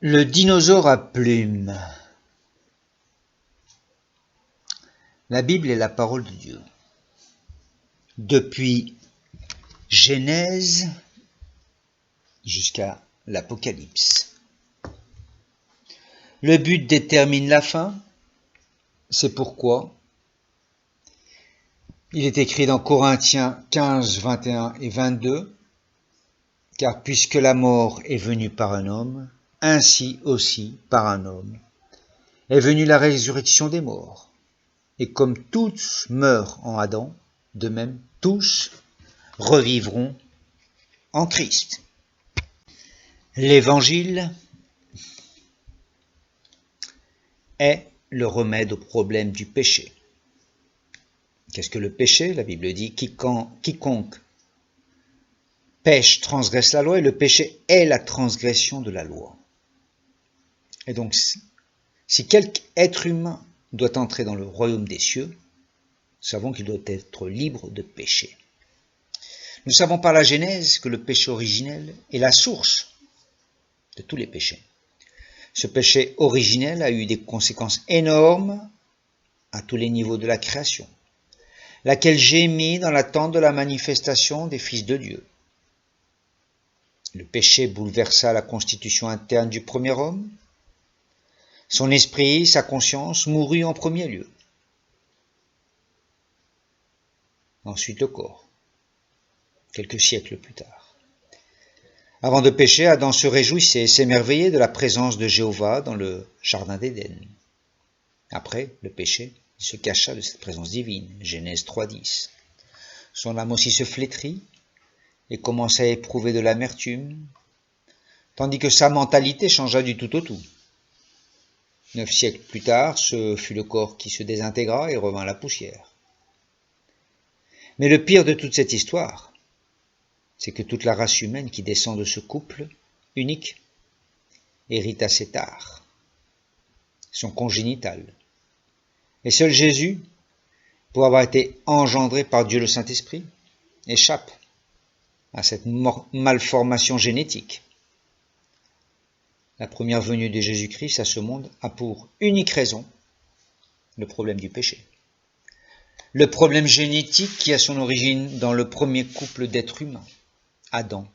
Le dinosaure à plumes. La Bible est la parole de Dieu. Depuis Genèse jusqu'à l'Apocalypse. Le but détermine la fin, c'est pourquoi il est écrit dans Corinthiens 15, 21 et 22, car puisque la mort est venue par un homme, ainsi aussi par un homme est venue la résurrection des morts. Et comme tous meurent en Adam, de même tous revivront en Christ. L'Évangile est le remède au problème du péché. Qu'est-ce que le péché? La Bible dit quiconque pêche transgresse la loi, et le péché est la transgression de la loi. Et donc, si quelque être humain doit entrer dans le royaume des cieux, nous savons qu'il doit être libre de péché. Nous savons par la Genèse que le péché originel est la source de tous les péchés. Ce péché originel a eu des conséquences énormes à tous les niveaux de la création, laquelle gémit dans l'attente de la manifestation des fils de Dieu. Le péché bouleversa la constitution interne du premier homme. Son esprit, sa conscience, mourut en premier lieu. Ensuite le corps, quelques siècles plus tard. Avant de pécher, Adam se réjouissait et s'émerveillait de la présence de Jéhovah dans le jardin d'Éden. Après le péché, il se cacha de cette présence divine, Genèse 3.10. Son âme aussi se flétrit et commença à éprouver de l'amertume, tandis que sa mentalité changea du tout au tout. 9 siècles plus tard, ce fut le corps qui se désintégra et revint à la poussière. Mais le pire de toute cette histoire, c'est que toute la race humaine qui descend de ce couple unique hérite assez tard, son congénital. Et seul Jésus, pour avoir été engendré par Dieu le Saint-Esprit, échappe à cette malformation génétique. La première venue de Jésus-Christ à ce monde a pour unique raison le problème du péché. Le problème génétique qui a son origine dans le premier couple d'êtres humains, Adam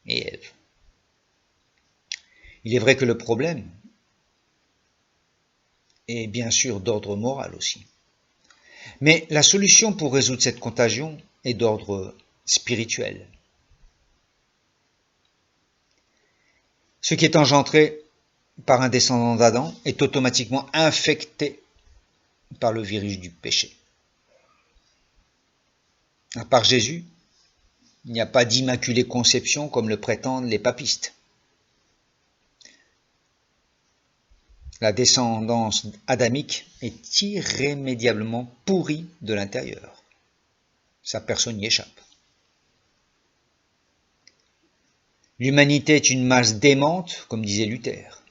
et Ève. Il est vrai que le problème est bien sûr d'ordre moral aussi. Mais la solution pour résoudre cette contagion est d'ordre spirituel. Ce qui est engendré par un descendant d'Adam est automatiquement infecté par le virus du péché. À part Jésus, il n'y a pas d'immaculée conception comme le prétendent les papistes. La descendance adamique est irrémédiablement pourrie de l'intérieur. Sa personne y échappe. L'humanité est une masse démente, comme disait Luther.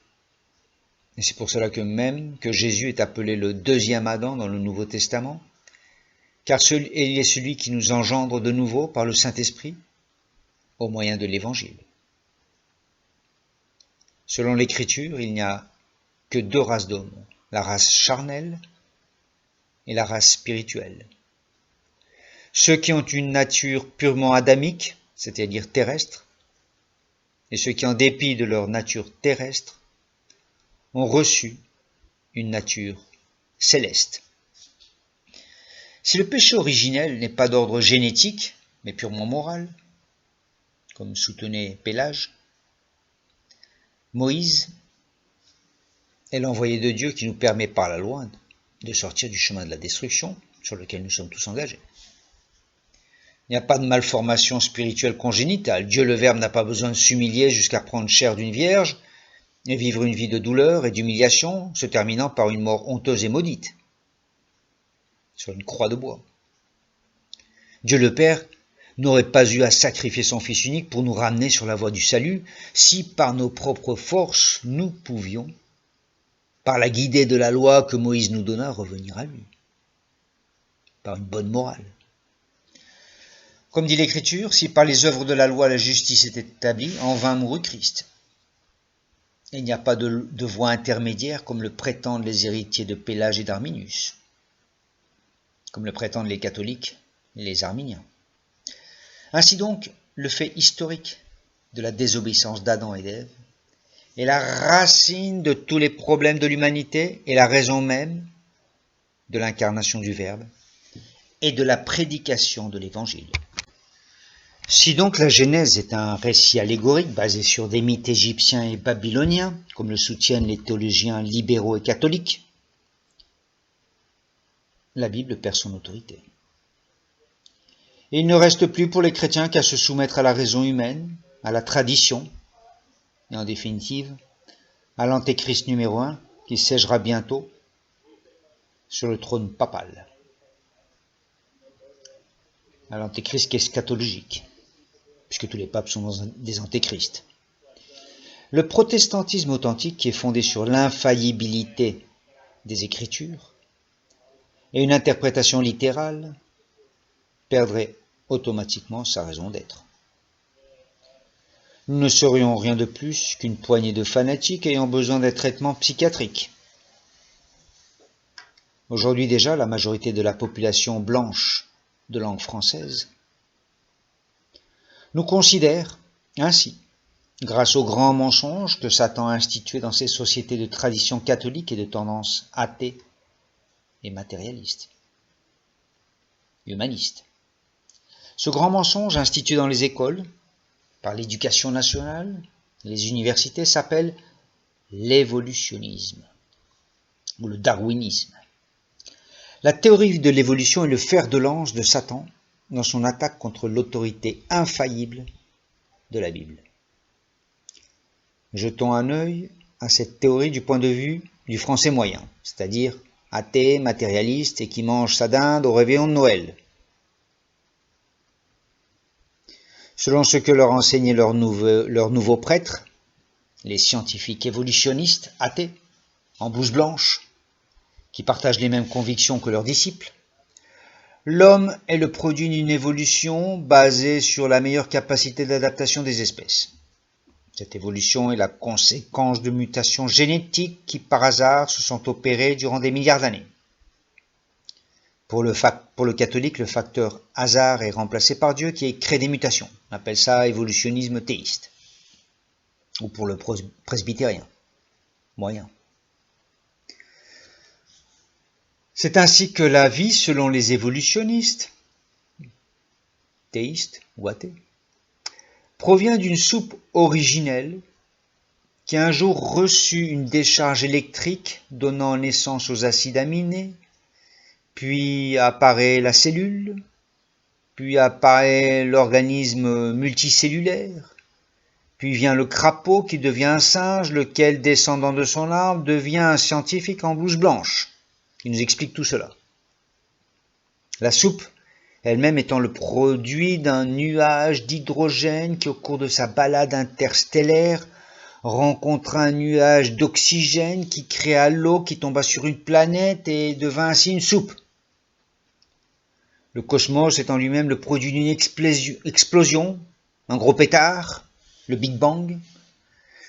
Et c'est pour cela que même que Jésus est appelé le deuxième Adam dans le Nouveau Testament, car il est celui qui nous engendre de nouveau par le Saint-Esprit au moyen de l'Évangile. Selon l'Écriture, il n'y a que 2 races d'hommes, la race charnelle et la race spirituelle. Ceux qui ont une nature purement adamique, c'est-à-dire terrestre, et ceux qui, en dépit de leur nature terrestre, ont reçu une nature céleste. Si le péché originel n'est pas d'ordre génétique, mais purement moral, comme soutenait Pélage, Moïse est l'envoyé de Dieu qui nous permet par la loi de sortir du chemin de la destruction sur lequel nous sommes tous engagés. Il n'y a pas de malformation spirituelle congénitale. Dieu le Verbe n'a pas besoin de s'humilier jusqu'à prendre chair d'une vierge et vivre une vie de douleur et d'humiliation, se terminant par une mort honteuse et maudite sur une croix de bois. Dieu le Père n'aurait pas eu à sacrifier son Fils unique pour nous ramener sur la voie du salut si par nos propres forces nous pouvions, par la guidée de la loi que Moïse nous donna, revenir à lui, par une bonne morale. Comme dit l'Écriture, si par les œuvres de la loi la justice est établie, en vain mourut Christ. Il n'y a pas de voie intermédiaire comme le prétendent les héritiers de Pélage et d'Arminius, comme le prétendent les catholiques et les arminiens. Ainsi donc, le fait historique de la désobéissance d'Adam et d'Ève est la racine de tous les problèmes de l'humanité et la raison même de l'incarnation du Verbe et de la prédication de l'Évangile. Si donc la Genèse est un récit allégorique basé sur des mythes égyptiens et babyloniens, comme le soutiennent les théologiens libéraux et catholiques, la Bible perd son autorité. Et il ne reste plus pour les chrétiens qu'à se soumettre à la raison humaine, à la tradition, et en définitive, à l'antéchrist numéro 1, qui siégera bientôt sur le trône papal. À l'antéchrist eschatologique, puisque tous les papes sont des antéchrists. Le protestantisme authentique, qui est fondé sur l'infaillibilité des Écritures et une interprétation littérale, perdrait automatiquement sa raison d'être. Nous ne serions rien de plus qu'une poignée de fanatiques ayant besoin d'un traitement psychiatrique. Aujourd'hui déjà, la majorité de la population blanche de langue française nous considère ainsi, grâce aux grands mensonges que Satan a institués dans ces sociétés de tradition catholique et de tendance athée et matérialiste, humaniste. Ce grand mensonge institué dans les écoles, par l'éducation nationale, les universités, s'appelle l'évolutionnisme ou le darwinisme. La théorie de l'évolution est le fer de lance de Satan dans son attaque contre l'autorité infaillible de la Bible. Jetons un œil à cette théorie du point de vue du français moyen, c'est-à-dire athée, matérialiste et qui mange sa dinde au réveillon de Noël. Selon ce que leur enseignaient leurs nouveaux prêtres, les scientifiques évolutionnistes athées, en blouse blanche, qui partagent les mêmes convictions que leurs disciples, l'homme est le produit d'une évolution basée sur la meilleure capacité d'adaptation des espèces. Cette évolution est la conséquence de mutations génétiques qui, par hasard, se sont opérées durant des milliards d'années. Pour le catholique, le facteur hasard est remplacé par Dieu qui crée des mutations. On appelle ça évolutionnisme théiste. Ou pour le presbytérien, moyen. C'est ainsi que la vie, selon les évolutionnistes, théistes ou athées, provient d'une soupe originelle qui a un jour reçu une décharge électrique donnant naissance aux acides aminés, puis apparaît la cellule, puis apparaît l'organisme multicellulaire, puis vient le crapaud qui devient un singe, lequel, descendant de son arbre, devient un scientifique en blouse blanche, qui nous explique tout cela. La soupe, elle-même étant le produit d'un nuage d'hydrogène qui, au cours de sa balade interstellaire, rencontra un nuage d'oxygène qui créa l'eau qui tomba sur une planète et devint ainsi une soupe. Le cosmos est en lui-même le produit d'une explosion, un gros pétard, le Big Bang,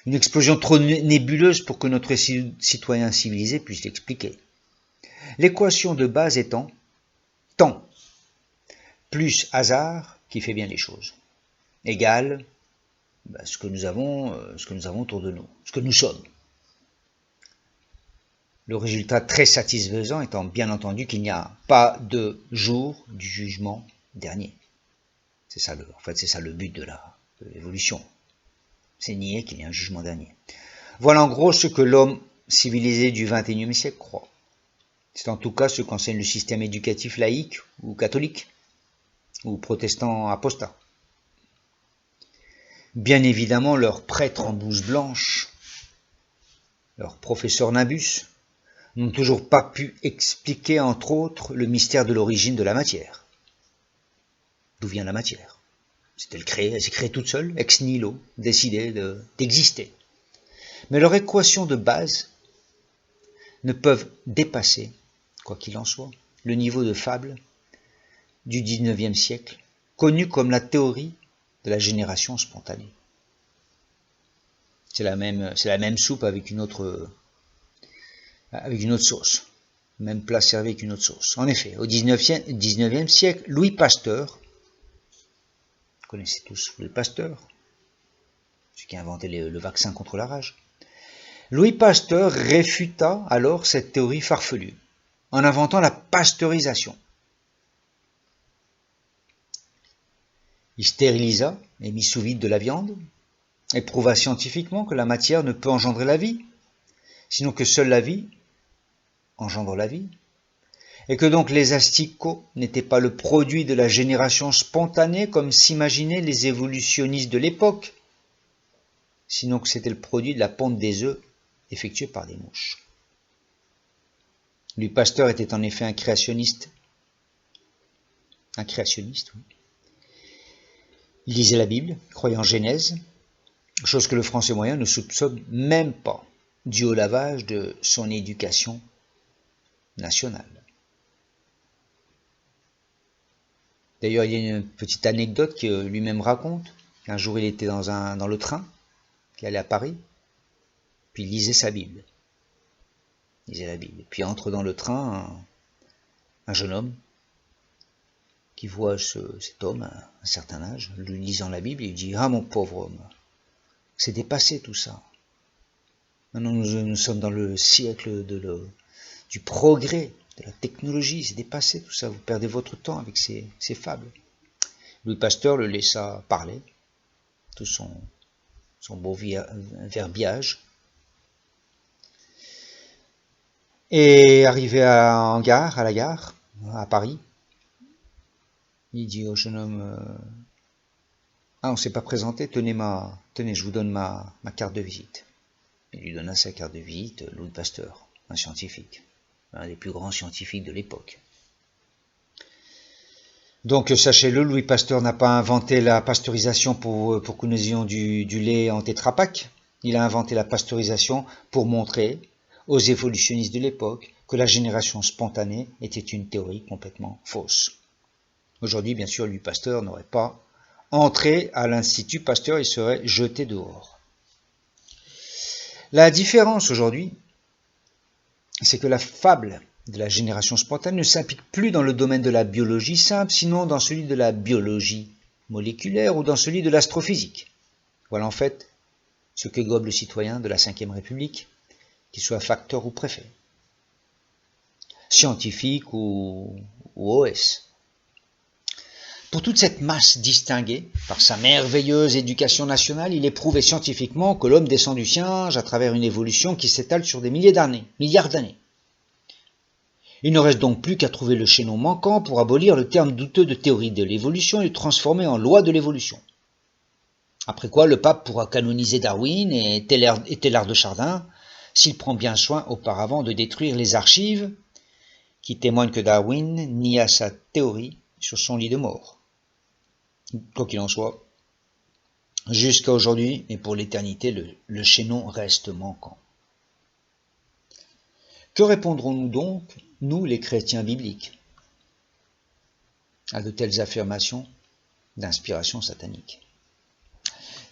une explosion trop nébuleuse pour que notre citoyen civilisé puisse l'expliquer. L'équation de base étant temps plus hasard qui fait bien les choses, égale ce que nous avons autour de nous, ce que nous sommes. Le résultat très satisfaisant étant bien entendu qu'il n'y a pas de jour du jugement dernier. C'est ça le but de l'évolution. C'est nier qu'il y a un jugement dernier. Voilà en gros ce que l'homme civilisé du XXIe siècle croit. C'est en tout cas ce qu'enseigne le système éducatif laïque ou catholique, ou protestant apostat. Bien évidemment, leurs prêtres en blouse blanche, leurs professeurs nimbus, n'ont toujours pas pu expliquer, entre autres, le mystère de l'origine de la matière. D'où vient la matière? Elle s'est créée toute seule, ex nihilo, décidée d'exister. Mais leurs équations de base ne peuvent dépasser, quoi qu'il en soit, le niveau de fable du XIXe siècle, connu comme la théorie de la génération spontanée. C'est la même soupe avec une autre sauce. Même plat servi avec une autre sauce. En effet, au 19e siècle, Louis Pasteur, vous connaissez tous Louis Pasteur, celui qui a inventé le vaccin contre la rage, Louis Pasteur réfuta alors cette théorie farfelue en inventant la pasteurisation. Il stérilisa et mit sous vide de la viande et prouva scientifiquement que la matière ne peut engendrer la vie, sinon que seule la vie engendre la vie, et que donc les asticots n'étaient pas le produit de la génération spontanée comme s'imaginaient les évolutionnistes de l'époque, sinon que c'était le produit de la ponte des œufs effectuée par des mouches. Louis Pasteur était en effet un créationniste. Oui. Il lisait la Bible, croyait en Genèse, chose que le français moyen ne soupçonne même pas, dû au lavage de son éducation nationale. D'ailleurs, il y a une petite anecdote que lui-même raconte, qu'un jour il était dans le train, qui allait à Paris, puis il lisait sa Bible. Il lisait la Bible. Puis entre dans le train un jeune homme qui voit cet homme à un certain âge, lui lisant la Bible, il dit « Ah mon pauvre homme, c'est dépassé tout ça. Maintenant nous sommes dans le siècle du progrès, de la technologie, c'est dépassé tout ça, vous perdez votre temps avec ces fables. » Louis Pasteur le laissa parler, tout son beau verbiage. Et arrivé à la gare, à Paris, il dit au jeune homme « Ah, on ne s'est pas présenté, tenez, je vous donne ma carte de visite. » Il lui donna sa carte de visite, Louis Pasteur, un scientifique, un des plus grands scientifiques de l'époque. Donc, sachez-le, Louis Pasteur n'a pas inventé la pasteurisation pour que nous ayons du lait en Tetra Pak. Il a inventé la pasteurisation pour montrer aux évolutionnistes de l'époque que la génération spontanée était une théorie complètement fausse. Aujourd'hui, bien sûr, Louis Pasteur n'aurait pas entré à l'Institut Pasteur, il serait jeté dehors. La différence aujourd'hui, c'est que la fable de la génération spontanée ne s'implique plus dans le domaine de la biologie simple, sinon dans celui de la biologie moléculaire ou dans celui de l'astrophysique. Voilà en fait ce que gobe le citoyen de la Ve République, qu'il soit facteur ou préfet, scientifique ou OS. Pour toute cette masse distinguée par sa merveilleuse éducation nationale, il est prouvé scientifiquement que l'homme descend du singe à travers une évolution qui s'étale sur des milliards d'années. Il ne reste donc plus qu'à trouver le chaînon manquant pour abolir le terme douteux de théorie de l'évolution et le transformer en loi de l'évolution. Après quoi, le pape pourra canoniser Darwin et Teilhard de Chardin, s'il prend bien soin auparavant de détruire les archives qui témoignent que Darwin nia sa théorie sur son lit de mort. Quoi qu'il en soit, jusqu'à aujourd'hui et pour l'éternité, le chaînon reste manquant. Que répondrons-nous donc, nous les chrétiens bibliques, à de telles affirmations d'inspiration satanique?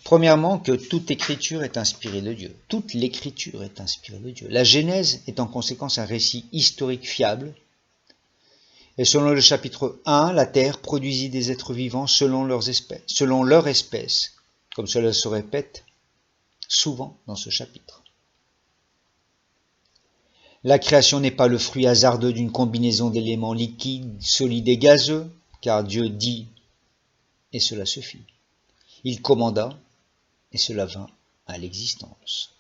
Premièrement, que toute écriture est inspirée de Dieu. Toute l'écriture est inspirée de Dieu. La Genèse est en conséquence un récit historique fiable. Et selon le chapitre 1, la terre produisit des êtres vivants selon leur espèce, comme cela se répète souvent dans ce chapitre. La création n'est pas le fruit hasardeux d'une combinaison d'éléments liquides, solides et gazeux, car Dieu dit, et cela se fit. Il commanda, et cela vint à l'existence.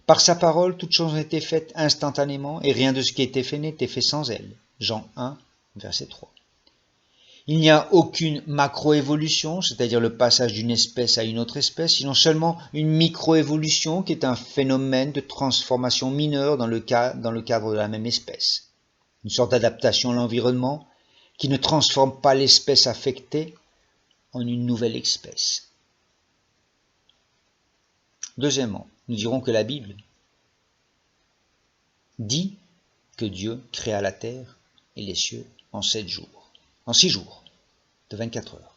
Par sa parole, toutes choses ont été faites instantanément, et rien de ce qui était fait n'était fait sans elle. Jean 1, verset 3. Il n'y a aucune macroévolution, c'est-à-dire le passage d'une espèce à une autre espèce, sinon seulement une microévolution qui est un phénomène de transformation mineure dans le cadre de la même espèce. Une sorte d'adaptation à l'environnement qui ne transforme pas l'espèce affectée en une nouvelle espèce. Deuxièmement, nous dirons que la Bible dit que Dieu créa la terre et les cieux en 6 jours de 24 heures,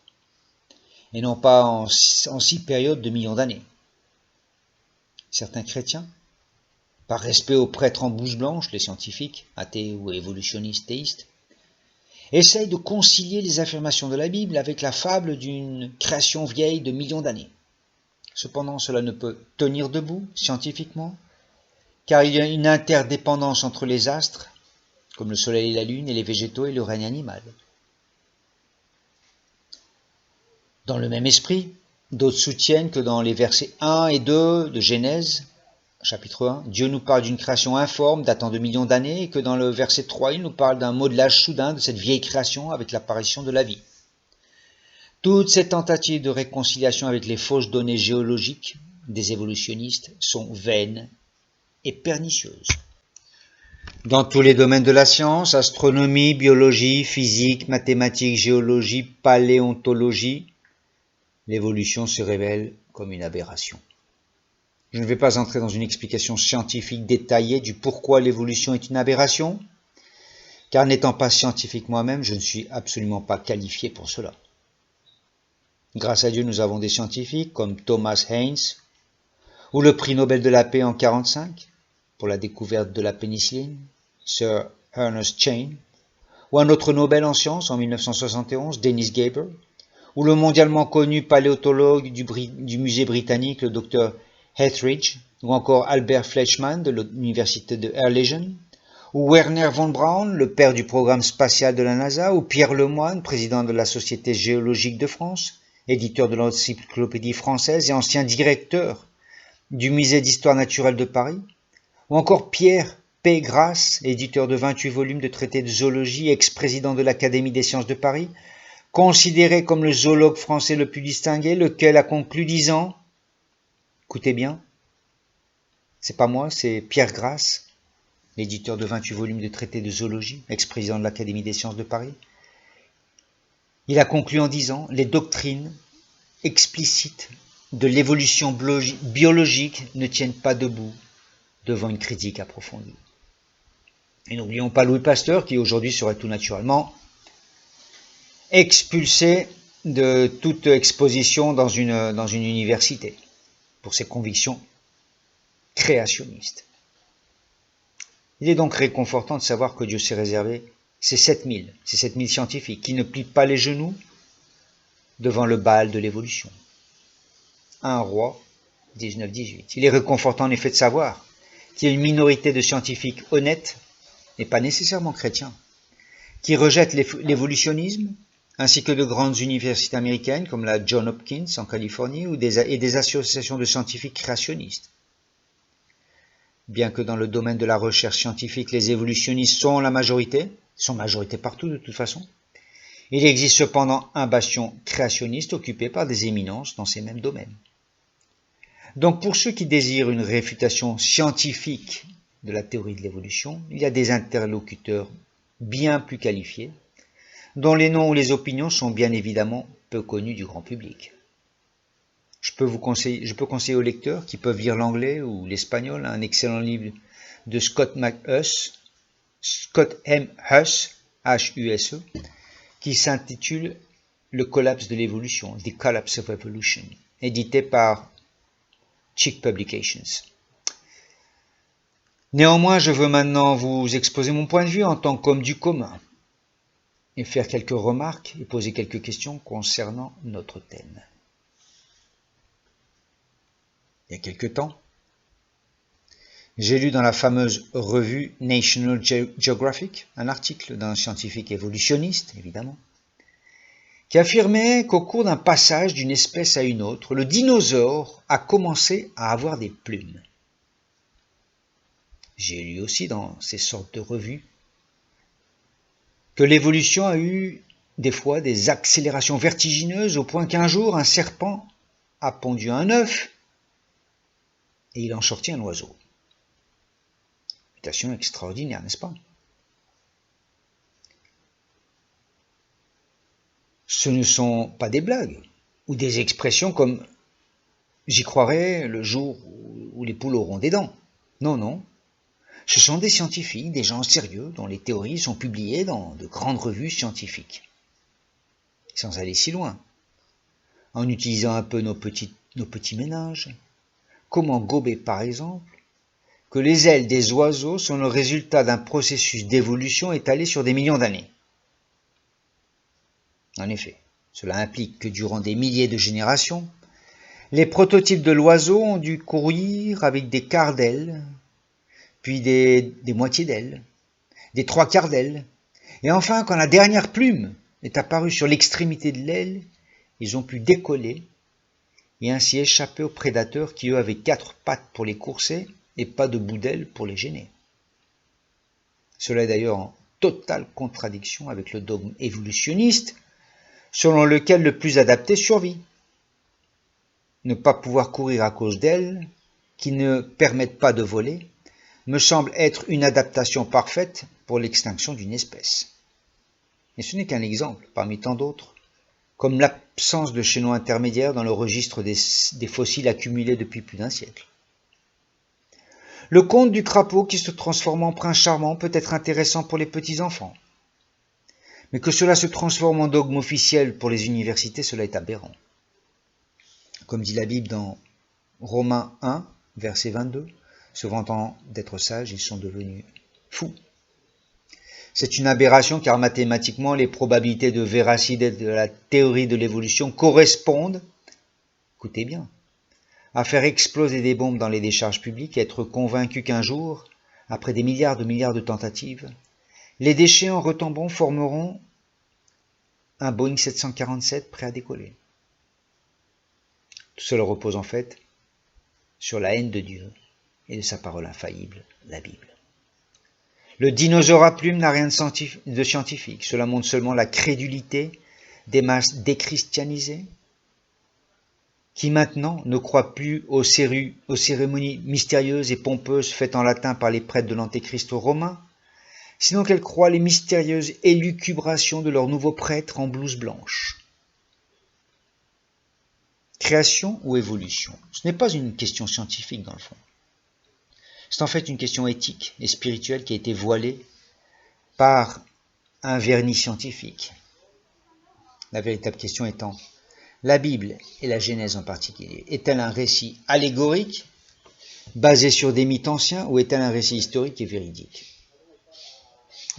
et non pas en 6 périodes de millions d'années. certains chrétiens, par respect aux prêtres en blouse blanche, les scientifiques, athées ou évolutionnistes théistes, essayent de concilier les affirmations de la Bible avec la fable d'une création vieille de millions d'années. Cependant, cela ne peut tenir debout scientifiquement, car il y a une interdépendance entre les astres, comme le soleil et la lune, et les végétaux et le règne animal. Dans le même esprit, d'autres soutiennent que dans les versets 1 et 2 de Genèse, chapitre 1, Dieu nous parle d'une création informe datant de millions d'années, et que dans le verset 3, il nous parle d'un modelage soudain de cette vieille création avec l'apparition de la vie. Toutes ces tentatives de réconciliation avec les fausses données géologiques des évolutionnistes sont vaines et pernicieuses. Dans tous les domaines de la science, astronomie, biologie, physique, mathématiques, géologie, paléontologie, l'évolution se révèle comme une aberration. Je ne vais pas entrer dans une explication scientifique détaillée du pourquoi l'évolution est une aberration, car n'étant pas scientifique moi-même, je ne suis absolument pas qualifié pour cela. Grâce à Dieu, nous avons des scientifiques comme Thomas Haynes, ou le prix Nobel de la paix en 1945 pour la découverte de la pénicilline, Sir Ernest Chain, ou un autre Nobel en sciences en 1971, Dennis Gaber, ou le mondialement connu paléontologue du musée britannique, le Dr Etheridge, ou encore Albert Fleischmann de l'université de Erlangen, ou Werner von Braun, le père du programme spatial de la NASA, ou Pierre Lemoine, président de la Société géologique de France, éditeur de l'Encyclopédie française et ancien directeur du musée d'histoire naturelle de Paris, ou encore Pierre P. Grasse, éditeur de 28 volumes de traités de zoologie, ex-président de l'Académie des sciences de Paris, considéré comme le zoologue français le plus distingué, lequel a conclu disant, écoutez bien, c'est pas moi, c'est Pierre Grasse, l'éditeur de 28 volumes de traités de zoologie, ex-président de l'Académie des sciences de Paris. Il a conclu en disant, les doctrines explicites de l'évolution biologique ne tiennent pas debout devant une critique approfondie. Et n'oublions pas Louis Pasteur, qui aujourd'hui serait tout naturellement expulsé de toute exposition dans une université pour ses convictions créationnistes. Il est donc réconfortant de savoir que Dieu s'est réservé ces 7000 scientifiques qui ne plient pas les genoux devant le Baal de l'évolution. 1 Roi 19-18. Il est réconfortant en effet de savoir qu'il y a une minorité de scientifiques honnêtes, et pas nécessairement chrétiens, qui rejettent l'évolutionnisme, ainsi que de grandes universités américaines comme la Johns Hopkins en Californie et des associations de scientifiques créationnistes. Bien que dans le domaine de la recherche scientifique, les évolutionnistes sont majorité partout de toute façon, il existe cependant un bastion créationniste occupé par des éminences dans ces mêmes domaines. Donc pour ceux qui désirent une réfutation scientifique de la théorie de l'évolution, il y a des interlocuteurs bien plus qualifiés, dont les noms ou les opinions sont bien évidemment peu connus du grand public. Je peux conseiller aux lecteurs qui peuvent lire l'anglais ou l'espagnol un excellent livre de Scott M. Huss, H-U-S-E, qui s'intitule Le collapse de l'évolution, The Collapse of Evolution, édité par Chick Publications. Néanmoins, je veux maintenant vous exposer mon point de vue en tant qu'homme du commun et faire quelques remarques et poser quelques questions concernant notre thème. Il y a quelque temps, j'ai lu dans la fameuse revue National Geographic un article d'un scientifique évolutionniste, évidemment, qui affirmait qu'au cours d'un passage d'une espèce à une autre, le dinosaure a commencé à avoir des plumes. J'ai lu aussi dans ces sortes de revues que l'évolution a eu des fois des accélérations vertigineuses au point qu'un jour un serpent a pondu un œuf et il en sortit un oiseau. Mutation extraordinaire, n'est-ce pas? Ce ne sont pas des blagues ou des expressions comme « j'y croirai le jour où les poules auront des dents ». Non, non. Ce sont des scientifiques, des gens sérieux dont les théories sont publiées dans de grandes revues scientifiques. Sans aller si loin, en utilisant un peu nos petits ménages, comment gober par exemple que les ailes des oiseaux sont le résultat d'un processus d'évolution étalé sur des millions d'années. En effet, cela implique que durant des milliers de générations, les prototypes de l'oiseau ont dû courir avec des quarts d'ailes, puis des moitiés d'ailes, des trois quarts d'ailes, et enfin, quand la dernière plume est apparue sur l'extrémité de l'aile, ils ont pu décoller et ainsi échapper aux prédateurs qui, eux, avaient 4 pattes pour les courser et pas de bout d'aile pour les gêner. Cela est d'ailleurs en totale contradiction avec le dogme évolutionniste, selon lequel le plus adapté survit. Ne pas pouvoir courir à cause d'ailes, qui ne permettent pas de voler, me semble être une adaptation parfaite pour l'extinction d'une espèce. Et ce n'est qu'un exemple parmi tant d'autres, comme l'absence de chaînons intermédiaires dans le registre des fossiles accumulés depuis plus d'un siècle. Le conte du crapaud qui se transforme en prince charmant peut être intéressant pour les petits-enfants. Mais que cela se transforme en dogme officiel pour les universités, cela est aberrant. Comme dit la Bible dans Romains 1, verset 22, se vantant d'être sages, ils sont devenus fous. C'est une aberration car mathématiquement, les probabilités de véracité de la théorie de l'évolution correspondent, écoutez bien, à faire exploser des bombes dans les décharges publiques et être convaincu qu'un jour, après des milliards de tentatives, les déchets en retombant formeront un Boeing 747 prêt à décoller. Tout cela repose en fait sur la haine de Dieu et de sa parole infaillible, la Bible. Le dinosaure à plumes n'a rien de scientifique. Cela montre seulement la crédulité des masses déchristianisées qui maintenant ne croient plus aux cérémonies mystérieuses et pompeuses faites en latin par les prêtres de l'Antéchrist romain, sinon qu'elles croient les mystérieuses élucubrations de leurs nouveaux prêtres en blouse blanche. Création ou évolution? Ce n'est pas une question scientifique dans le fond. C'est en fait une question éthique et spirituelle qui a été voilée par un vernis scientifique. La véritable question étant, la Bible et la Genèse en particulier, est-elle un récit allégorique, basé sur des mythes anciens, ou est-elle un récit historique et véridique?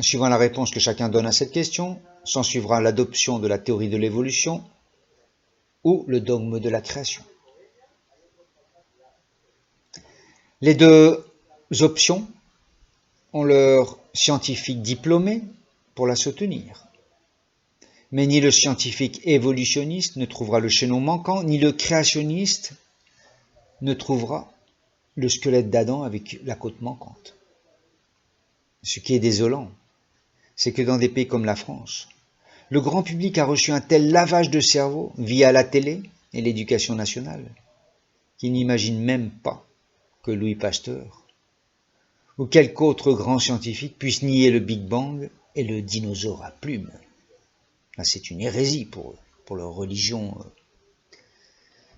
Suivant la réponse que chacun donne à cette question, s'en suivra l'adoption de la théorie de l'évolution ou le dogme de la création. Les deux options ont leurs scientifiques diplômés pour la soutenir. Mais ni le scientifique évolutionniste ne trouvera le chaînon manquant, ni le créationniste ne trouvera le squelette d'Adam avec la côte manquante. Ce qui est désolant, c'est que dans des pays comme la France, le grand public a reçu un tel lavage de cerveau via la télé et l'éducation nationale, qu'il n'imagine même pas que Louis Pasteur ou quelque autre grand scientifique puisse nier le Big Bang et le dinosaure à plumes. C'est une hérésie pour leur religion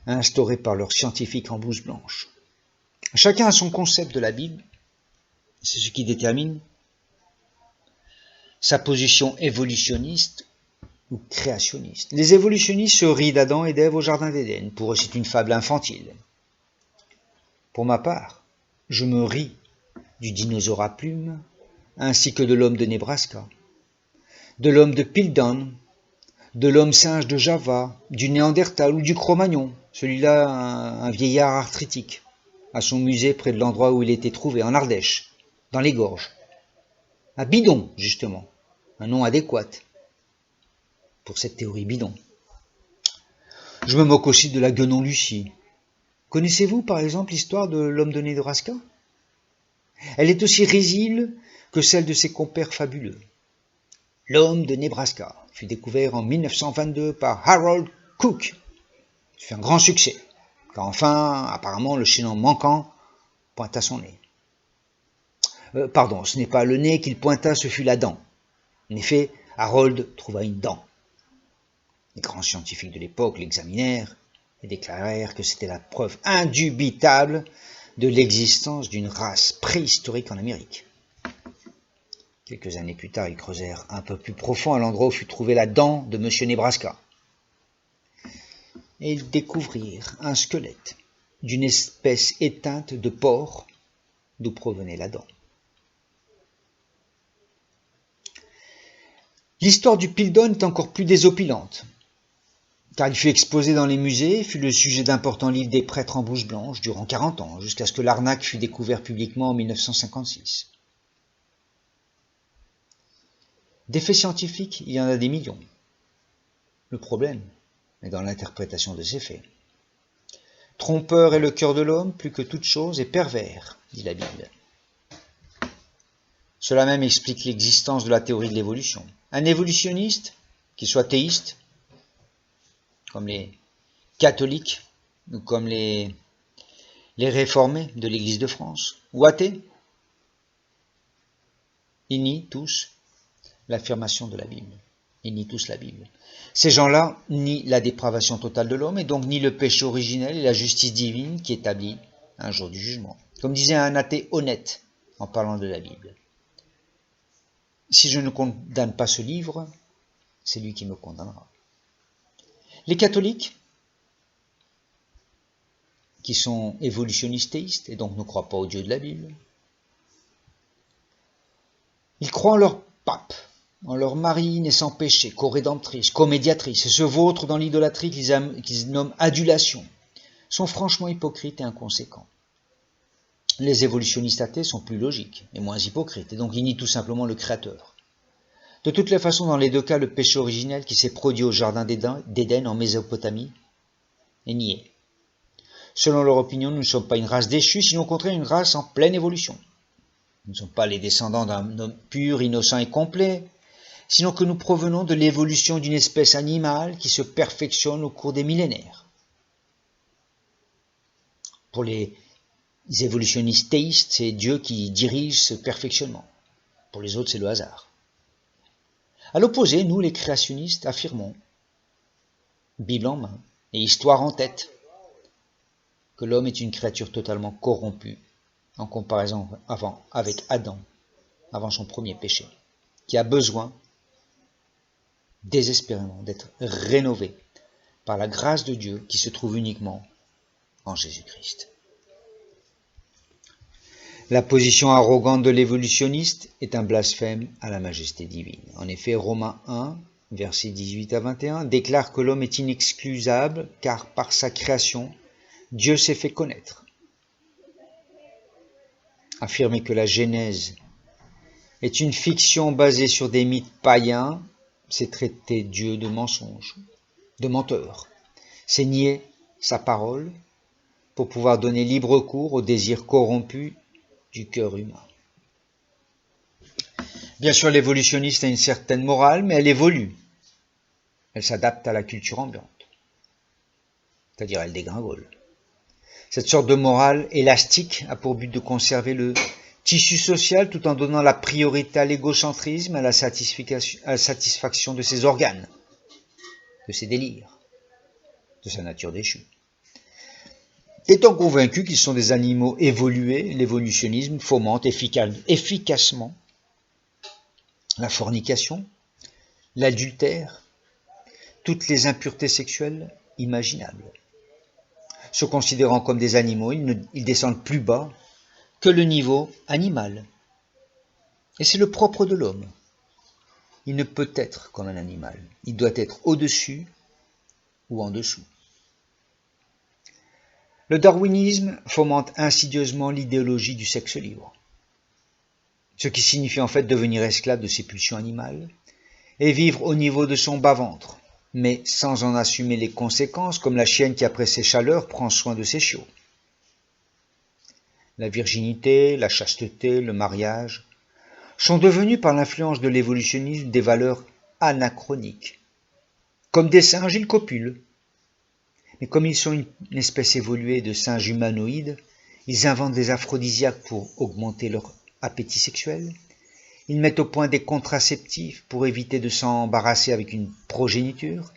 instaurée par leurs scientifiques en blouse blanche. Chacun a son concept de la Bible, c'est ce qui détermine sa position évolutionniste ou créationniste. Les évolutionnistes se rient d'Adam et d'Ève au jardin d'Éden. Pour eux, c'est une fable infantile. Pour ma part, je me ris du dinosaure à plumes, ainsi que de l'homme de Nebraska, de l'homme de Piltdown, de l'homme singe de Java, du Néandertal ou du Cro-Magnon, celui-là un vieillard arthritique, à son musée près de l'endroit où il était trouvé, en Ardèche, dans les gorges. Un bidon, justement, un nom adéquat pour cette théorie bidon. Je me moque aussi de la guenon Lucie. Connaissez-vous par exemple l'histoire de l'homme de Nebraska? Elle est aussi risible que celle de ses compères fabuleux. L'homme de Nebraska fut découvert en 1922 par Harold Cook. Il fut un grand succès, car enfin, apparemment, le chaînon manquant pointa son nez. Pardon, ce n'est pas le nez qu'il pointa, ce fut la dent. En effet, Harold trouva une dent. Les grands scientifiques de l'époque l'examinèrent et déclarèrent que c'était la preuve indubitable de l'existence d'une race préhistorique en Amérique. Quelques années plus tard, ils creusèrent un peu plus profond à l'endroit où fut trouvée la dent de M. Nebraska. Et ils découvrirent un squelette d'une espèce éteinte de porc d'où provenait l'Adam. L'histoire du Pildon est encore plus désopilante, car il fut exposé dans les musées, fut le sujet d'importants livres des prêtres en bouche blanche durant 40 ans, jusqu'à ce que l'arnaque fût découverte publiquement en 1956. Des faits scientifiques, il y en a des millions. Le problème est dans l'interprétation de ces faits. Trompeur est le cœur de l'homme, plus que toute chose, et pervers, dit la Bible. Cela même explique l'existence de la théorie de l'évolution. Un évolutionniste, qu'il soit théiste, comme les catholiques, ou comme les réformés de l'Église de France, ou athée, ils nient tous l'affirmation de la Bible. Ils nient tous la Bible. Ces gens-là nient la dépravation totale de l'homme et donc nient le péché originel et la justice divine qui établit un jour du jugement. Comme disait un athée honnête en parlant de la Bible. Si je ne condamne pas ce livre, c'est lui qui me condamnera. Les catholiques, qui sont évolutionnistes théistes et donc ne croient pas au Dieu de la Bible, ils croient en leur pape, en leur Marie sans péché, co-rédemptrice, co-médiatrice, et se vautrent dans l'idolâtrie qu'ils nomment adulation, sont franchement hypocrites et inconséquents. Les évolutionnistes athées sont plus logiques et moins hypocrites, et donc ils nient tout simplement le Créateur. De toutes les façons, dans les deux cas, le péché originel qui s'est produit au jardin d'Éden en Mésopotamie est nié. Selon leur opinion, nous ne sommes pas une race déchue, sinon au contraire une race en pleine évolution. Nous ne sommes pas les descendants d'un homme pur, innocent et complet, sinon que nous provenons de l'évolution d'une espèce animale qui se perfectionne au cours des millénaires. Pour les évolutionnistes théistes, c'est Dieu qui dirige ce perfectionnement. Pour les autres, c'est le hasard. À l'opposé, nous, les créationnistes, affirmons, Bible en main et histoire en tête, que l'homme est une créature totalement corrompue en comparaison avec Adam, avant son premier péché, qui a besoin désespérément d'être rénové par la grâce de Dieu qui se trouve uniquement en Jésus-Christ. La position arrogante de l'évolutionniste est un blasphème à la majesté divine. En effet, Romains 1, versets 18 à 21, déclare que l'homme est inexcusable car par sa création, Dieu s'est fait connaître. Affirmer que la Genèse est une fiction basée sur des mythes païens, c'est traiter Dieu de mensonge, de menteur. C'est nier sa parole pour pouvoir donner libre cours aux désirs corrompus du cœur humain. Bien sûr, l'évolutionniste a une certaine morale, mais elle évolue. Elle s'adapte à la culture ambiante. C'est-à-dire, elle dégringole. Cette sorte de morale élastique a pour but de conserver le tissu social tout en donnant la priorité à l'égocentrisme, à la satisfaction de ses organes, de ses délires, de sa nature déchue. Étant convaincus qu'ils sont des animaux évolués, l'évolutionnisme fomente efficacement la fornication, l'adultère, toutes les impuretés sexuelles imaginables. Se considérant comme des animaux, ils descendent plus bas que le niveau animal. Et c'est le propre de l'homme. Il ne peut être comme un animal. Il doit être au-dessus ou en dessous. Le darwinisme fomente insidieusement l'idéologie du sexe libre, ce qui signifie en fait devenir esclave de ses pulsions animales et vivre au niveau de son bas-ventre, mais sans en assumer les conséquences, comme la chienne qui après ses chaleurs prend soin de ses chiots. La virginité, la chasteté, le mariage sont devenus par l'influence de l'évolutionnisme des valeurs anachroniques. Comme des singes, ils copulent. Mais comme ils sont une espèce évoluée de singes humanoïdes, ils inventent des aphrodisiaques pour augmenter leur appétit sexuel. Ils mettent au point des contraceptifs pour éviter de s'embarrasser avec une progéniture.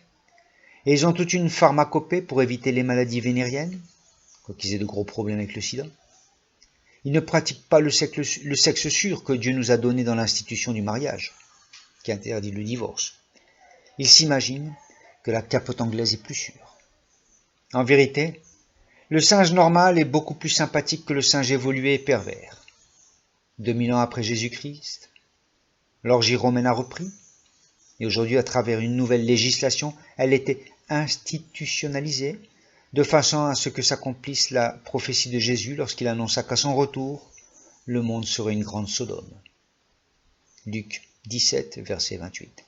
Et ils ont toute une pharmacopée pour éviter les maladies vénériennes, quoiqu'ils aient de gros problèmes avec le sida. Ils ne pratiquent pas le sexe sûr que Dieu nous a donné dans l'institution du mariage, qui interdit le divorce. Ils s'imaginent que la capote anglaise est plus sûre. En vérité, Le singe normal est beaucoup plus sympathique que le singe évolué et pervers. 2000 ans après Jésus-Christ, l'orgie romaine a repris, et aujourd'hui, à travers une nouvelle législation, elle était institutionnalisée, de façon à ce que s'accomplisse la prophétie de Jésus lorsqu'il annonça qu'à son retour, le monde serait une grande Sodome. Luc 17, verset 28.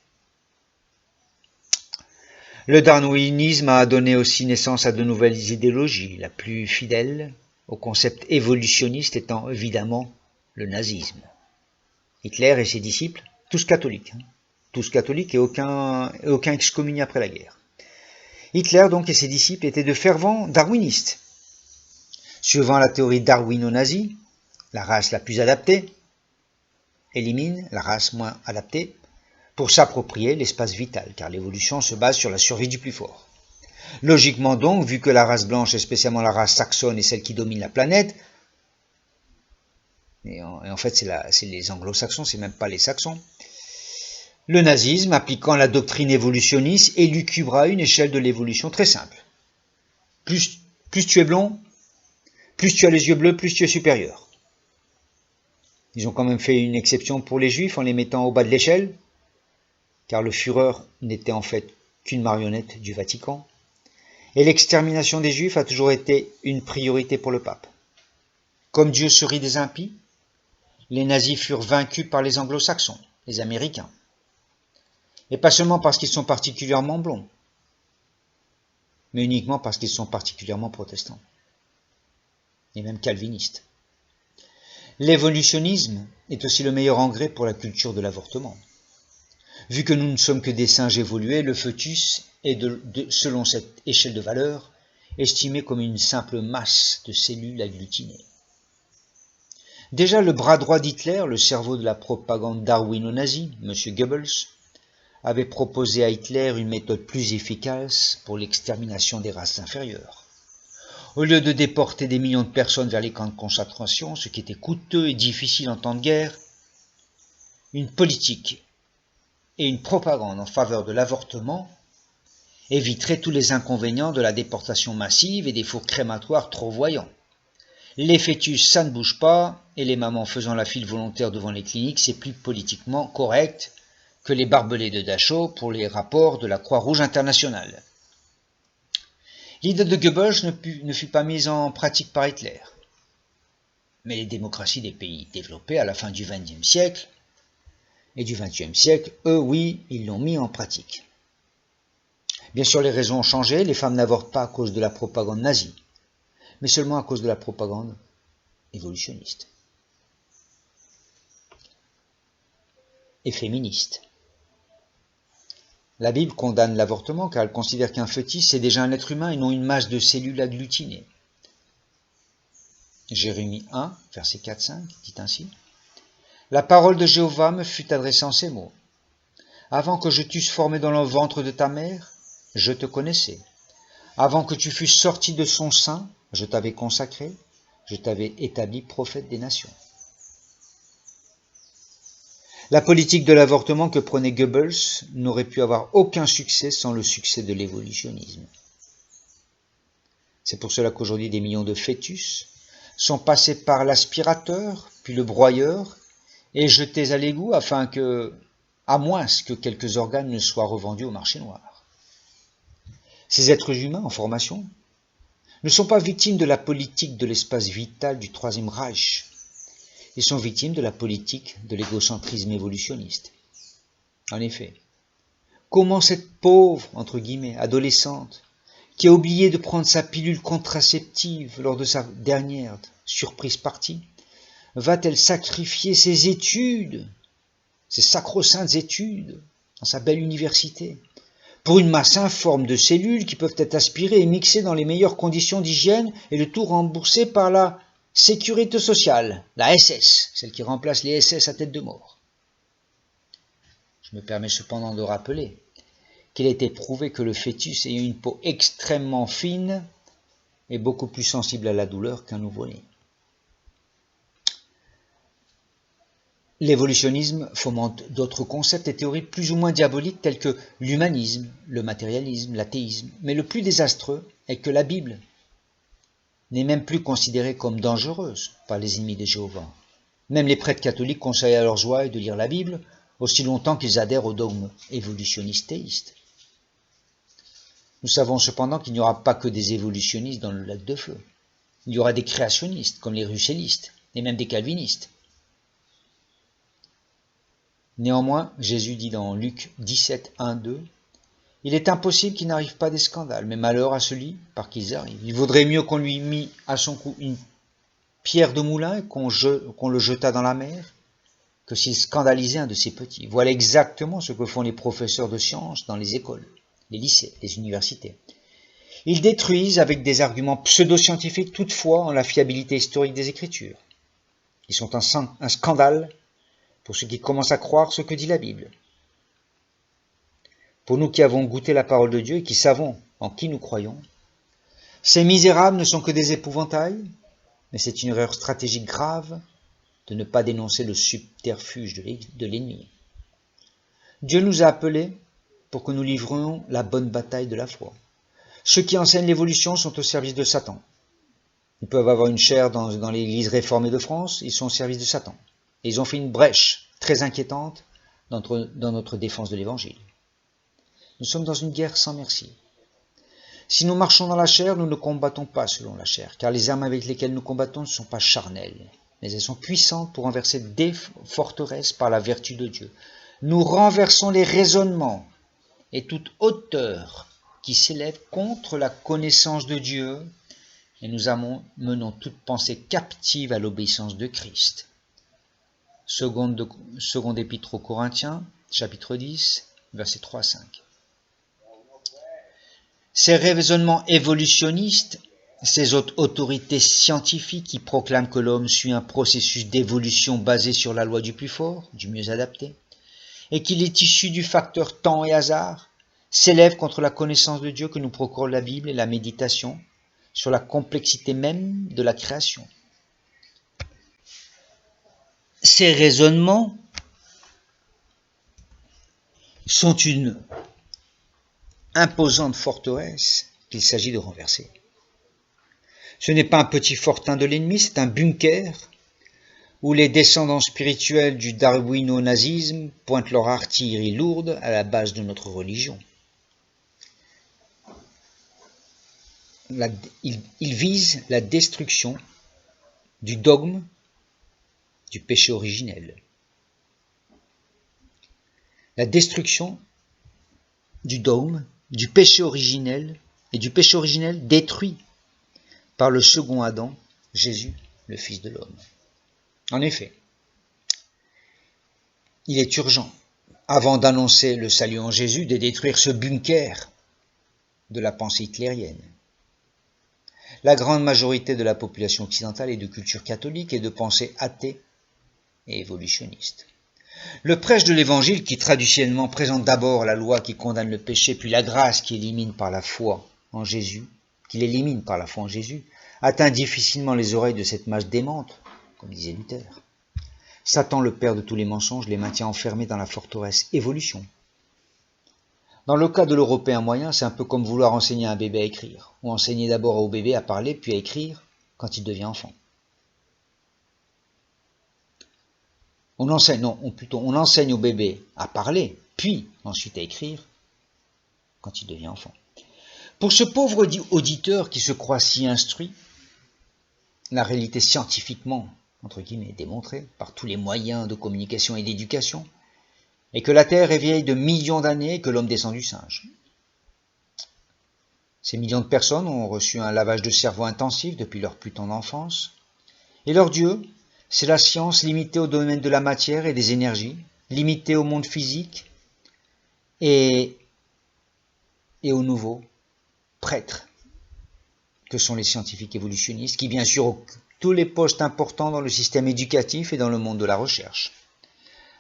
Le darwinisme a donné aussi naissance à de nouvelles idéologies, la plus fidèle au concept évolutionniste étant évidemment le nazisme. Hitler et ses disciples, tous catholiques et aucun excommunié après la guerre. Hitler donc et ses disciples étaient de fervents darwinistes. Suivant la théorie darwino-nazie, la race la plus adaptée élimine la race moins adaptée pour s'approprier l'espace vital, car l'évolution se base sur la survie du plus fort. Logiquement donc, vu que la race blanche, et spécialement la race saxonne, est celle qui domine la planète, et en fait c'est les anglo-saxons, c'est même pas les saxons, le nazisme, appliquant la doctrine évolutionniste, élucubra une échelle de l'évolution très simple. Plus tu es blond, plus tu as les yeux bleus, plus tu es supérieur. Ils ont quand même fait une exception pour les juifs en les mettant au bas de l'échelle, car le Führer n'était en fait qu'une marionnette du Vatican. Et l'extermination des juifs a toujours été une priorité pour le pape. Comme Dieu se rit des impies, les nazis furent vaincus par les anglo-saxons, les Américains. Et pas seulement parce qu'ils sont particulièrement blonds, mais uniquement parce qu'ils sont particulièrement protestants, et même calvinistes. L'évolutionnisme est aussi le meilleur engrais pour la culture de l'avortement. Vu que nous ne sommes que des singes évolués, le fœtus est, selon cette échelle de valeur, estimé comme une simple masse de cellules agglutinées. Déjà le bras droit d'Hitler, le cerveau de la propagande darwino-nazie, M. Goebbels, avait proposé à Hitler une méthode plus efficace pour l'extermination des races inférieures. Au lieu de déporter des millions de personnes vers les camps de concentration, ce qui était coûteux et difficile en temps de guerre, une politique et une propagande en faveur de l'avortement éviteraient tous les inconvénients de la déportation massive et des fours crématoires trop voyants. Les fœtus, ça ne bouge pas, et les mamans faisant la file volontaire devant les cliniques, c'est plus politiquement correct que les barbelés de Dachau pour les rapports de la Croix-Rouge internationale. L'idée de Goebbels ne fut pas mise en pratique par Hitler. Mais les démocraties des pays développés à la fin du XXe siècle et du XXe siècle, eux, oui, ils l'ont mis en pratique. Bien sûr, les raisons ont changé, les femmes n'avortent pas à cause de la propagande nazie, mais seulement à cause de la propagande évolutionniste et féministe. La Bible condamne l'avortement car elle considère qu'un fœtus est déjà un être humain et non une masse de cellules agglutinées. Jérémie 1, verset 4-5, dit ainsi : « La parole de Jéhovah me fut adressée en ces mots. Avant que je t'eusse formé dans le ventre de ta mère, je te connaissais. Avant que tu fusses sorti de son sein, je t'avais consacré, je t'avais établi prophète des nations. » La politique de l'avortement que prenait Goebbels n'aurait pu avoir aucun succès sans le succès de l'évolutionnisme. C'est pour cela qu'aujourd'hui des millions de fœtus sont passés par l'aspirateur, puis le broyeur, et jetés à l'égout à moins que quelques organes ne soient revendus au marché noir. Ces êtres humains en formation ne sont pas victimes de la politique de l'espace vital du Troisième Reich. Ils sont victimes de la politique de l'égocentrisme évolutionniste. En effet, comment cette pauvre, entre guillemets, adolescente, qui a oublié de prendre sa pilule contraceptive lors de sa dernière surprise partie, va-t-elle sacrifier ses études, ses sacro-saintes études, dans sa belle université, pour une masse informe de cellules qui peuvent être aspirées et mixées dans les meilleures conditions d'hygiène et le tout remboursé par la Sécurité sociale, la SS, celle qui remplace les SS à tête de mort. Je me permets cependant de rappeler qu'il a été prouvé que le fœtus ayant une peau extrêmement fine est beaucoup plus sensible à la douleur qu'un nouveau-né. L'évolutionnisme fomente d'autres concepts et théories plus ou moins diaboliques tels que l'humanisme, le matérialisme, l'athéisme, mais le plus désastreux est que la Bible n'est même plus considérée comme dangereuse par les ennemis de Jéhovah. Même les prêtres catholiques conseillent à leurs ouailles de lire la Bible aussi longtemps qu'ils adhèrent au dogme évolutionniste théiste. Nous savons cependant qu'il n'y aura pas que des évolutionnistes dans le lac de feu. Il y aura des créationnistes, comme les russellistes, et même des calvinistes. Néanmoins, Jésus dit dans Luc 17, 1, 2, « Il est impossible qu'il n'arrive pas des scandales, mais malheur à celui par qui ils arrivent. Il vaudrait mieux qu'on lui mît à son cou une pierre de moulin et qu'on le jetât dans la mer, que s'il scandalisait un de ses petits. » Voilà exactement ce que font les professeurs de sciences dans les écoles, les lycées, les universités. Ils détruisent avec des arguments pseudo-scientifiques toute foi en la fiabilité historique des Écritures. Ils sont un scandale pour ceux qui commencent à croire ce que dit la Bible. Pour nous qui avons goûté la parole de Dieu et qui savons en qui nous croyons, ces misérables ne sont que des épouvantails, mais c'est une erreur stratégique grave de ne pas dénoncer le subterfuge de l'ennemi. Dieu nous a appelés pour que nous livrions la bonne bataille de la foi. Ceux qui enseignent l'évolution sont au service de Satan. Ils peuvent avoir une chaire dans l'Église réformée de France, ils sont au service de Satan. Et ils ont fait une brèche très inquiétante dans notre défense de l'Évangile. Nous sommes dans une guerre sans merci. Si nous marchons dans la chair, nous ne combattons pas selon la chair, car les armes avec lesquelles nous combattons ne sont pas charnelles, mais elles sont puissantes pour renverser des forteresses par la vertu de Dieu. Nous renversons les raisonnements et toute hauteur qui s'élève contre la connaissance de Dieu, et nous menons toute pensée captive à l'obéissance de Christ. Seconde épître aux Corinthiens, chapitre 10, versets 3 à 5. Ces raisonnements évolutionnistes, ces autorités scientifiques qui proclament que l'homme suit un processus d'évolution basé sur la loi du plus fort, du mieux adapté, et qu'il est issu du facteur temps et hasard, s'élèvent contre la connaissance de Dieu que nous procure la Bible et la méditation sur la complexité même de la création. Ces raisonnements sont une imposante forteresse qu'il s'agit de renverser. Ce n'est pas un petit fortin de l'ennemi, c'est un bunker où les descendants spirituels du darwino-nazisme pointent leur artillerie lourde à la base de notre religion. Ils visent la destruction du dogme du péché originel. La destruction du dogme du péché originel et du péché originel détruit par le second Adam, Jésus, le Fils de l'homme. En effet, il est urgent, avant d'annoncer le salut en Jésus, de détruire ce bunker de la pensée hitlérienne. La grande majorité de la population occidentale est de culture catholique et de pensée athée et évolutionniste. Le prêche de l'Évangile, qui traditionnellement présente d'abord la loi qui condamne le péché, puis la grâce qui élimine par la foi en Jésus, atteint difficilement les oreilles de cette masse démente, comme disait Luther. Satan, le père de tous les mensonges, les maintient enfermés dans la forteresse évolution. Dans le cas de l'Européen moyen, c'est un peu comme vouloir enseigner à un bébé à écrire, ou enseigner d'abord au bébé à parler, puis à écrire quand il devient enfant. On enseigne au bébé à parler, puis ensuite à écrire quand il devient enfant. Pour ce pauvre auditeur qui se croit si instruit, la réalité scientifiquement, entre guillemets, démontrée par tous les moyens de communication et d'éducation, est que la Terre est vieille de millions d'années et que l'homme descend du singe. Ces millions de personnes ont reçu un lavage de cerveau intensif depuis leur plus tendre enfance, et leur Dieu, c'est la science limitée au domaine de la matière et des énergies, limitée au monde physique et aux nouveaux prêtres que sont les scientifiques évolutionnistes, qui bien sûr occupent tous les postes importants dans le système éducatif et dans le monde de la recherche.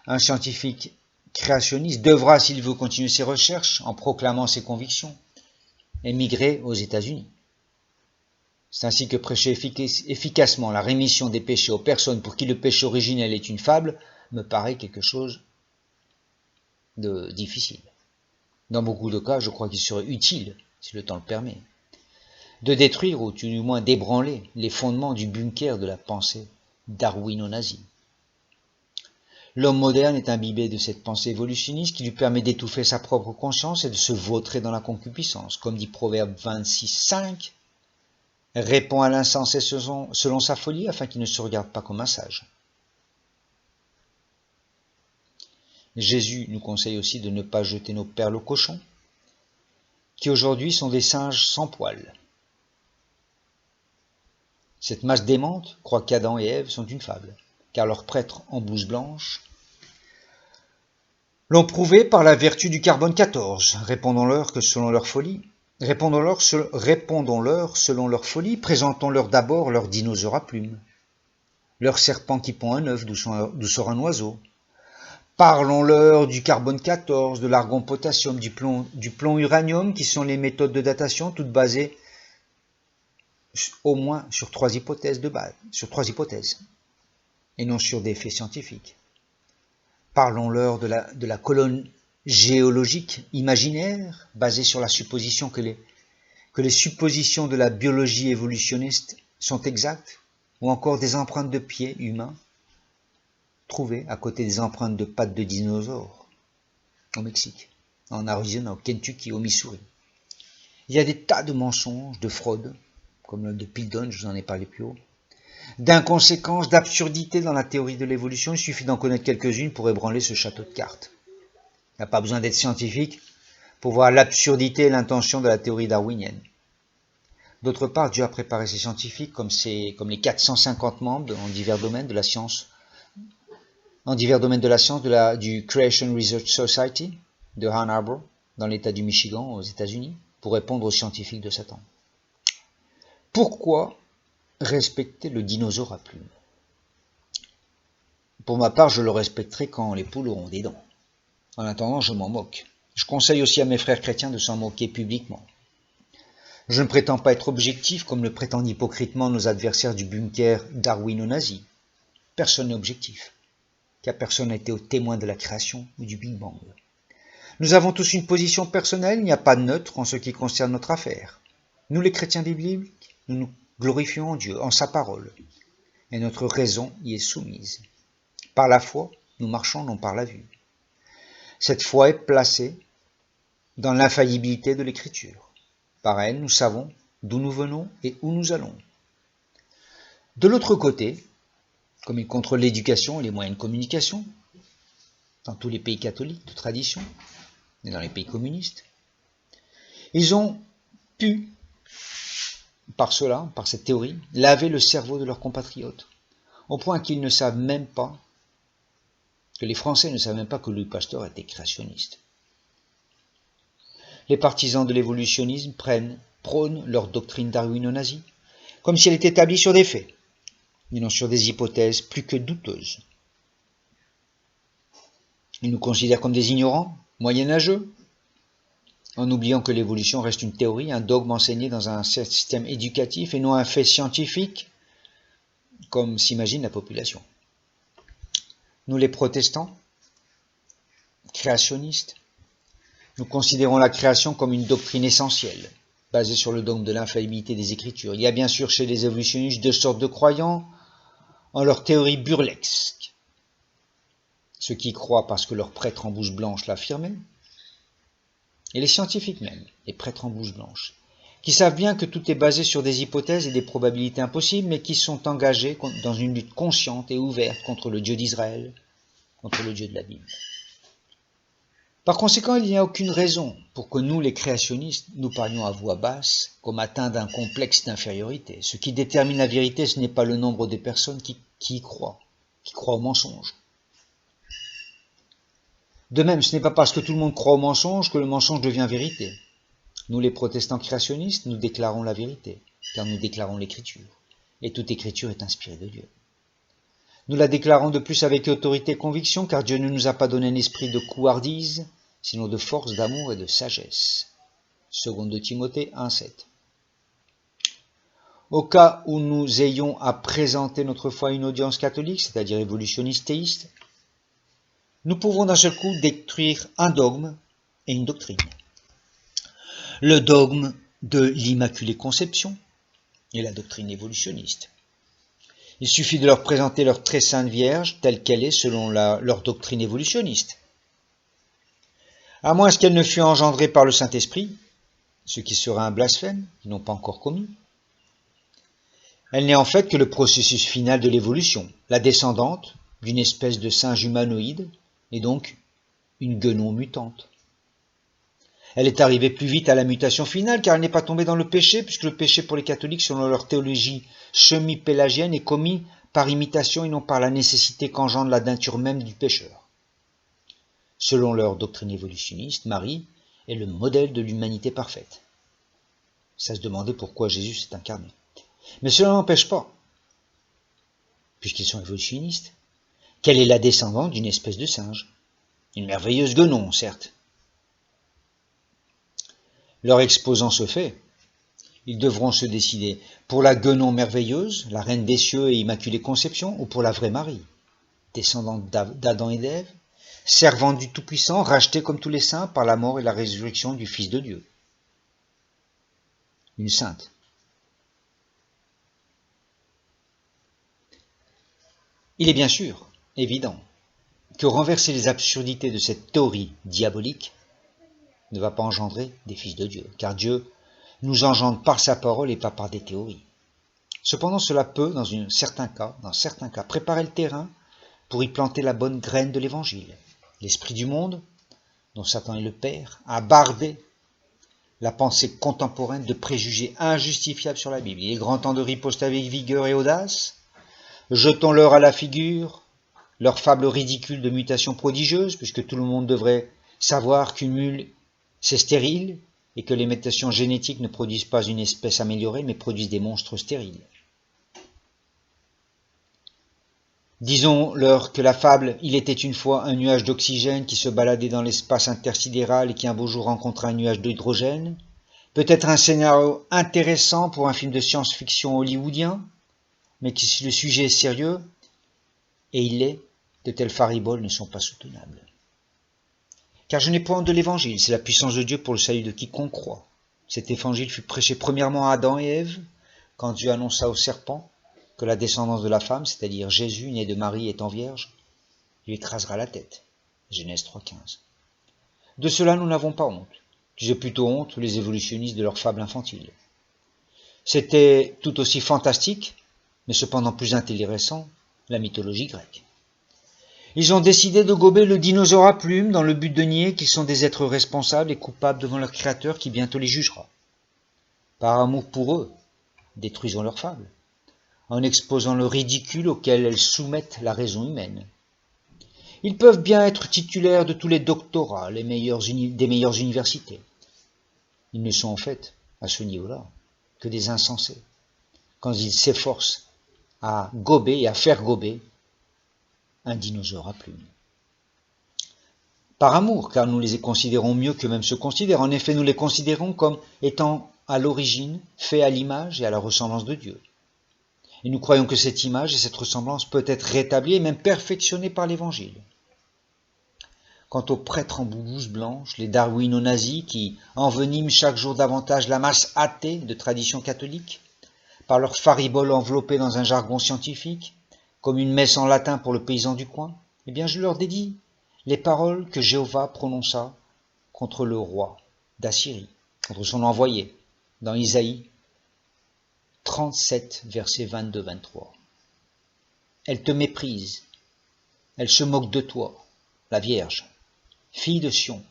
Un scientifique créationniste devra, s'il veut continuer ses recherches en proclamant ses convictions, émigrer aux États-Unis. C'est ainsi que prêcher efficacement la rémission des péchés aux personnes pour qui le péché originel est une fable me paraît quelque chose de difficile. Dans beaucoup de cas, je crois qu'il serait utile, si le temps le permet. de détruire ou du moins d'ébranler les fondements du bunker de la pensée darwino-nazie. L'homme moderne est imbibé de cette pensée évolutionniste qui lui permet d'étouffer sa propre conscience et de se vautrer dans la concupiscence. Comme dit Proverbe 26:5, répond à l'insensé selon sa folie afin qu'il ne se regarde pas comme un sage. Jésus nous conseille aussi de ne pas jeter nos perles aux cochons, qui aujourd'hui sont des singes sans poils. Cette masse démente croit qu'Adam et Ève sont une fable, car leurs prêtres en blouse blanche l'ont prouvé par la vertu du carbone 14. Répondons-leur selon leur folie, présentons-leur d'abord leur dinosaure à plumes, leur serpent qui pond un œuf d'où sort un oiseau. Parlons-leur du carbone 14, de l'argon potassium, du plomb uranium, qui sont les méthodes de datation, toutes basées au moins sur trois hypothèses, et non sur des faits scientifiques. Parlons-leur de la colonne géologique imaginaire, basée sur la supposition que les suppositions de la biologie évolutionniste sont exactes, ou encore des empreintes de pieds humains trouvées à côté des empreintes de pattes de dinosaures au Mexique, en Arizona, au Kentucky, au Missouri. Il y a des tas de mensonges, de fraudes, comme le de Pildon, je vous en ai parlé plus haut, d'inconséquences, d'absurdités dans la théorie de l'évolution. Il suffit d'en connaître quelques-unes pour ébranler ce château de cartes. Il n'y a pas besoin d'être scientifique pour voir l'absurdité et l'intention de la théorie darwinienne. D'autre part, Dieu a préparé ses scientifiques comme les 450 membres en divers domaines de la science, du Creation Research Society de Ann Arbor, dans l'État du Michigan, aux États-Unis, pour répondre aux scientifiques de Satan. Pourquoi respecter le dinosaure à plumes? Pour ma part, je le respecterai quand les poules auront des dents. En attendant, je m'en moque. Je conseille aussi à mes frères chrétiens de s'en moquer publiquement. Je ne prétends pas être objectif, comme le prétendent hypocritement nos adversaires du bunker darwino-nazi. Personne n'est objectif, car personne n'a été au témoin de la création ou du Big Bang. Nous avons tous une position personnelle, il n'y a pas de neutre en ce qui concerne notre affaire. Nous, les chrétiens bibliques, nous nous glorifions en Dieu, en sa parole, et notre raison y est soumise. Par la foi, nous marchons non par la vue. Cette foi est placée dans l'infaillibilité de l'Écriture. Par elle, nous savons d'où nous venons et où nous allons. De l'autre côté, comme ils contrôlent l'éducation et les moyens de communication, dans tous les pays catholiques de tradition, et dans les pays communistes, ils ont pu, par cette théorie, laver le cerveau de leurs compatriotes, au point qu'ils ne savent même pas, que les Français ne savent même pas que Louis Pasteur était créationniste. Les partisans de l'évolutionnisme prônent leur doctrine darwino-nazie, comme si elle était établie sur des faits, et non sur des hypothèses plus que douteuses. Ils nous considèrent comme des ignorants, moyenâgeux, en oubliant que l'évolution reste une théorie, un dogme enseigné dans un système éducatif et non un fait scientifique, comme s'imagine la population. Nous, les protestants, créationnistes, nous considérons la création comme une doctrine essentielle, basée sur le dogme de l'infaillibilité des Écritures. Il y a bien sûr chez les évolutionnistes deux sortes de croyants en leur théorie burlesque. Ceux qui croient parce que leur prêtre en blouse blanche l'affirmait, et les scientifiques même, les prêtres en blouse blanche, qui savent bien que tout est basé sur des hypothèses et des probabilités impossibles, mais qui sont engagés dans une lutte consciente et ouverte contre le Dieu d'Israël, contre le Dieu de la Bible. Par conséquent, il n'y a aucune raison pour que nous, les créationnistes, nous parlions à voix basse comme atteints d'un complexe d'infériorité. Ce qui détermine la vérité, ce n'est pas le nombre de personnes qui y croient au mensonge. De même, ce n'est pas parce que tout le monde croit au mensonge que le mensonge devient vérité. Nous, les protestants créationnistes, nous déclarons la vérité, car nous déclarons l'Écriture. Et toute Écriture est inspirée de Dieu. Nous la déclarons de plus avec autorité et conviction, car Dieu ne nous a pas donné un esprit de couardise, sinon de force, d'amour et de sagesse. 2 Timothée 1,7. Au cas où nous ayons à présenter notre foi à une audience catholique, c'est-à-dire évolutionniste théiste, nous pouvons d'un seul coup détruire un dogme et une doctrine. Le dogme de l'Immaculée Conception et la doctrine évolutionniste. Il suffit de leur présenter leur très sainte Vierge telle qu'elle est selon leur doctrine évolutionniste. À moins qu'elle ne fût engendrée par le Saint-Esprit, ce qui serait un blasphème, qu'ils n'ont pas encore commis. Elle n'est en fait que le processus final de l'évolution, la descendante d'une espèce de singe humanoïde, et donc une guenon mutante. Elle est arrivée plus vite à la mutation finale car elle n'est pas tombée dans le péché, puisque le péché pour les catholiques, selon leur théologie semi-pélagienne, est commis par imitation et non par la nécessité qu'engendre la nature même du pécheur. Selon leur doctrine évolutionniste, Marie est le modèle de l'humanité parfaite. Ça se demandait pourquoi Jésus s'est incarné. Mais cela n'empêche pas, puisqu'ils sont évolutionnistes, qu'elle est la descendante d'une espèce de singe. Une merveilleuse guenon, certes. Leur exposant ce fait, ils devront se décider pour la guenon merveilleuse, la reine des cieux et immaculée conception, ou pour la vraie Marie, descendante d'Adam et d'Ève, servante du Tout-Puissant, rachetée comme tous les saints par la mort et la résurrection du Fils de Dieu. Une sainte. Il est bien sûr évident que renverser les absurdités de cette théorie diabolique ne va pas engendrer des fils de Dieu, car Dieu nous engendre par sa parole et pas par des théories. Cependant, cela peut, dans certains cas, préparer le terrain pour y planter la bonne graine de l'Évangile. L'esprit du monde, dont Satan est le père, a bardé la pensée contemporaine de préjugés injustifiables sur la Bible. Il est grand temps de riposter avec vigueur et audace. Jetons-leur à la figure leur fable ridicule de mutation prodigieuse, puisque tout le monde devrait savoir qu'une mule, c'est stérile, et que les mutations génétiques ne produisent pas une espèce améliorée, mais produisent des monstres stériles. Disons-leur que la fable « Il était une fois un nuage d'oxygène qui se baladait dans l'espace intersidéral et qui un beau jour rencontra un nuage d'hydrogène » peut être un scénario intéressant pour un film de science-fiction hollywoodien, mais que si le sujet est sérieux, et il l'est, de telles fariboles ne sont pas soutenables. Car je n'ai point honte de l'évangile, c'est la puissance de Dieu pour le salut de quiconque croit. Cet évangile fut prêché premièrement à Adam et Ève, quand Dieu annonça au serpent que la descendance de la femme, c'est-à-dire Jésus, né de Marie étant vierge, lui écrasera la tête. Genèse 3,15. De cela nous n'avons pas honte. J'ai plutôt honte les évolutionnistes de leur fable infantile. C'était tout aussi fantastique, mais cependant plus intéressant, la mythologie grecque. Ils ont décidé de gober le dinosaure à plumes dans le but de nier qu'ils sont des êtres responsables et coupables devant leur Créateur qui bientôt les jugera. Par amour pour eux, détruisons leur fable, en exposant le ridicule auquel elles soumettent la raison humaine. Ils peuvent bien être titulaires de tous les doctorats, des meilleures universités. Ils ne sont en fait, à ce niveau-là, que des insensés, quand ils s'efforcent à gober et à faire gober un dinosaure à plumes. Par amour, car nous les considérons mieux qu'eux-mêmes se considèrent. En effet, nous les considérons comme étant à l'origine faits à l'image et à la ressemblance de Dieu. Et nous croyons que cette image et cette ressemblance peut être rétablie et même perfectionnée par l'Évangile. Quant aux prêtres en blouse blanche, les darwino-nazis qui enveniment chaque jour davantage la masse athée de tradition catholique, par leur faribole enveloppée dans un jargon scientifique, comme une messe en latin pour le paysan du coin, eh bien je leur dédie les paroles que Jéhovah prononça contre le roi d'Assyrie, contre son envoyé, dans Isaïe 37, versets 22-23. Elle te méprise, elle se moque de toi, la Vierge, fille de Sion.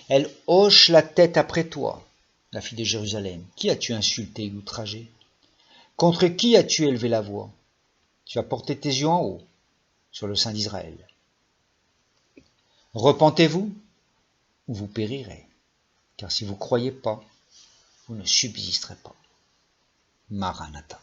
Elle hoche la tête après toi, la fille de Jérusalem. Qui as-tu insulté et outragé? Contre qui as-tu élevé la voix? Tu as porté tes yeux en haut, sur le Saint d'Israël. Repentez-vous, ou vous périrez, car si vous ne croyez pas, vous ne subsisterez pas. Maranatha.